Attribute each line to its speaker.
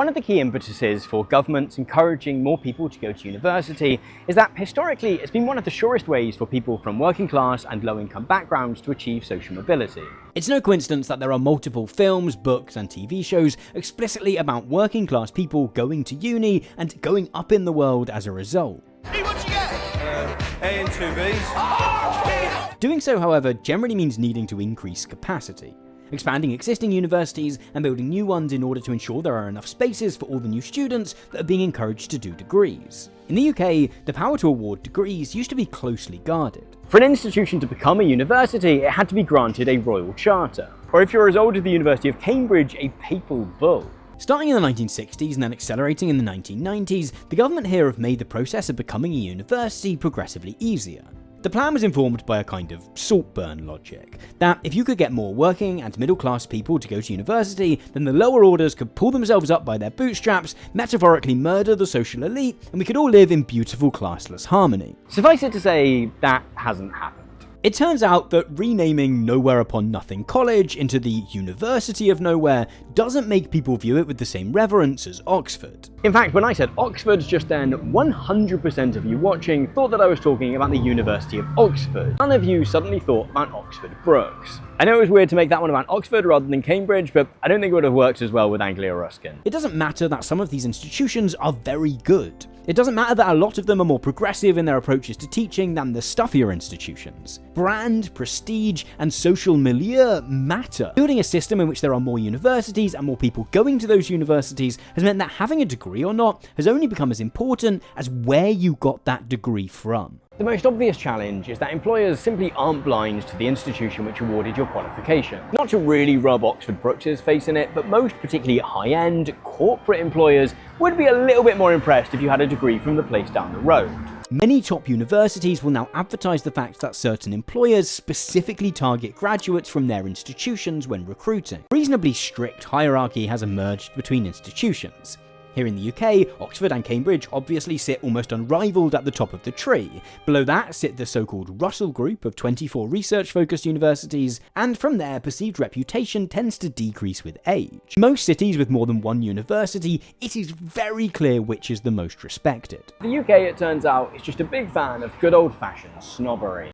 Speaker 1: One of the key impetuses for governments encouraging more people to go to university is that historically it's been one of the surest ways for people from working class and low-income backgrounds to achieve social mobility. It's no coincidence that there are multiple films, books and TV shows explicitly about working class people going to uni and going up in the world as a result.
Speaker 2: Hey, what you get? A and two Bs.
Speaker 1: Doing so, however, generally means needing to increase capacity, expanding existing universities and building new ones in order to ensure there are enough spaces for all the new students that are being encouraged to do degrees. In the UK, the power to award degrees used to be closely guarded. For an institution to become a university, it had to be granted a royal charter, or if you're as old as the University of Cambridge, a papal bull. Starting in the 1960s and then accelerating in the 1990s, the government here have made the process of becoming a university progressively easier. The plan was informed by a kind of Saltburn logic, that if you could get more working and middle-class people to go to university, then the lower orders could pull themselves up by their bootstraps, metaphorically murder the social elite, and we could all live in beautiful classless harmony. Suffice it to say, that hasn't happened. It turns out that renaming Nowhere Upon Nothing College into the University of Nowhere doesn't make people view it with the same reverence as Oxford. In fact, when I said Oxford just then, 100% of you watching thought that I was talking about the University of Oxford. None of you suddenly thought about Oxford Brookes. I know it was weird to make that one about Oxford rather than Cambridge, but I don't think it would have worked as well with Anglia Ruskin. It doesn't matter that some of these institutions are very good. It doesn't matter that a lot of them are more progressive in their approaches to teaching than the stuffier institutions. Brand, prestige, and social milieu matter. Building a system in which there are more universities and more people going to those universities has meant that having a degree or not has only become as important as where you got that degree from. The most obvious challenge is that employers simply aren't blind to the institution which awarded your qualification. Not to really rub Oxford Brookes' face in it, but most particularly high-end, corporate employers would be a little bit more impressed if you had a degree from the place down the road. Many top universities will now advertise the fact that certain employers specifically target graduates from their institutions when recruiting. Reasonably strict hierarchy has emerged between institutions. Here in the UK, Oxford and Cambridge obviously sit almost unrivaled at the top of the tree. Below that sit the so-called Russell Group of 24 research-focused universities, and from there, perceived reputation tends to decrease with age. Most cities with more than one university, it is very clear which is the most respected. The UK, it turns out, is just a big fan of good old-fashioned snobbery.